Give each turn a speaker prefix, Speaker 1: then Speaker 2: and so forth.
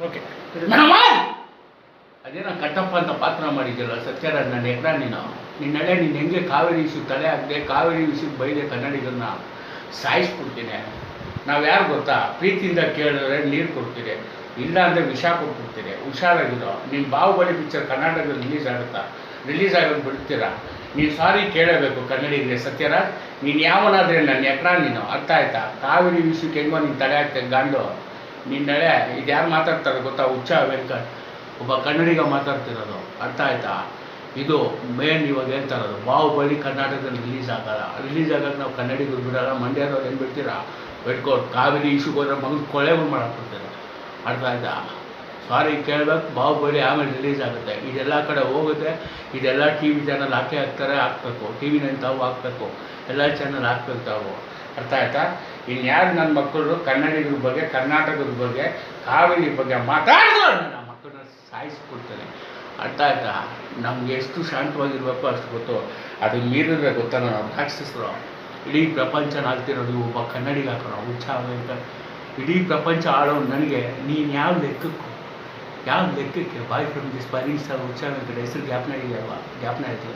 Speaker 1: Okay.
Speaker 2: ಅದೇನೋ ಕಟ್ಟಪ್ಪ ಅಂತ ಪಾತ್ರ ಮಾಡಿದ್ಯಲ್ಲ ಸತ್ಯರಾಜ್, ನನ್ನ ಎಕ್ರ ನಿನ್ನೆಳೆ ನೀನು ಹೆಂಗೆ ಕಾವೇರಿ ಇಶ್ಯೂ ತಲೆ ಹಾಕಿದೆ, ಕಾವೇರಿ ಇಶ್ಯೂ ಬೈದೆ ಕನ್ನಡಿಗರನ್ನ ಸಾಯಿಸ್ಬಿಡ್ತೀನಿ. ನಾವು ಯಾರು ಗೊತ್ತಾ, ಪ್ರೀತಿಯಿಂದ ಕೇಳಿದ್ರೆ ನೀರು ಕೊಡ್ತೀರಿ, ಇಲ್ಲ ಅಂದರೆ ವಿಷ ಕೊಟ್ಬಿಡ್ತೀರಿ. ಹುಷಾರಾಗಿರೋ. ನಿಮ್ಮ ಬಾಹುಬಲಿ ಪಿಕ್ಚರ್ ಕರ್ನಾಟಕದಲ್ಲಿ ರಿಲೀಸ್ ಆಗೋದು ಬಿಡ್ತೀರಾ? ನೀವು ಸಾರಿ ಕೇಳಬೇಕು ಕನ್ನಡಿಗರಿಗೆ. ಸತ್ಯರಾಜ್, ನೀನು ಯಾವನಾದ್ರೆ ನನ್ನ ಎಕ್ರ ಅರ್ಥ ಆಯ್ತಾ? ಕಾವೇರಿ ವಿಷಯಕ್ಕೆ ಹೆಂಗೋ ನೀನು ತಲೆ ಹಾಕ್ತೆ ಗಂಡು. ನಿನ್ನೆಳೆ ಇದು ಯಾರು ಮಾತಾಡ್ತಾರೆ ಗೊತ್ತಾ? ಹುಚ್ಚ ವೆಂಕಟ್, ಒಬ್ಬ ಕನ್ನಡಿಗ ಮಾತಾಡ್ತಿರೋದು. ಅರ್ಥ ಆಯ್ತಾ? ಇದು ಮೇನ್ ಇವಾಗ ಹೇಳ್ತಾ ಇರೋದು. ಬಾಹುಬಲಿ ಕರ್ನಾಟಕದಲ್ಲಿ ರಿಲೀಸ್ ಆಗೋಕ್ಕೆ ನಾವು ಕನ್ನಡಿಗರು ಬಿಡಲ್ಲ. ಮಂಡ್ಯದವ್ರು ಏನು ಬಿಡ್ತೀರಾ? ಬಿಟ್ಕೊಟ್ಟು ಕಾವೇರಿ ಇಶ್ಯೂಗೆ ಹೋದ್ರೆ ಮಗನ ಕೊಳೆಗಳು ಮಾಡಾಕ್ಬಿಡ್ತಾರೆ. ಅರ್ಥ ಆಯ್ತಾ? ಸಾರಿ ಕೇಳಬೇಕು. ಬಾಹುಬಲಿ ಆಮೇಲೆ ರಿಲೀಸ್ ಆಗುತ್ತೆ. ಇದೆಲ್ಲ ಕಡೆ ಹೋಗುತ್ತೆ. ಇದೆಲ್ಲ ಟಿ ವಿ ಚಾನಲ್ ಹಾಕಬೇಕು. ಟಿ ವಿ ತಾವು ಹಾಕಬೇಕು. ಎಲ್ಲ ಚಾನಲ್ ಹಾಕ್ಬೇಕು ತಾವು. ಅರ್ಥ ಆಯ್ತಾ? ಇನ್ಯಾರು ನನ್ನ ಮಕ್ಕಳು ಕನ್ನಡಿಗರ ಬಗ್ಗೆ, ಕರ್ನಾಟಕದ ಬಗ್ಗೆ, ಕಾವೇರಿ ಬಗ್ಗೆ ಮಾತಾಡಿದ್ರು ನನ್ನ ಮಕ್ಕಳನ್ನ ಸಾಯಿಸ್ಬಿಡ್ತಾರೆ. ಅರ್ಥ ಆಯ್ತಾ? ನಮ್ಗೆ ಎಷ್ಟು ಶಾಂತವಾಗಿರ್ಬೇಕು ಅಷ್ಟು ಗೊತ್ತು. ಅದು ಮೀರಿದ್ರೆ ಗೊತ್ತಾ ನಾವು ರಾಕ್ಷಸರು. ಇಡೀ ಪ್ರಪಂಚನ ಆಗ್ತಿರೋದು ಒಬ್ಬ ಕನ್ನಡಿಗ ಹಾಕೋಣ ಹುಚ್ಚ ವೆಂಕಟ್. ಇಡೀ ಪ್ರಪಂಚ ಆಳೋನು ನನಗೆ. ನೀನು ಯಾವ ಲೆಕ್ಕಕ್ಕೆ ಬಾಯ್ ಫ್ರಮ್ ದಿಸ್ ಪರಿಸರ ಹುಚ್ಚ ವೆಂಕಟ್ ಹೆಸರು ಜ್ಞಾಪನ ಇದೆಯಲ್ವಾ? ಜ್ಞಾಪನ ಆಯ್ತು.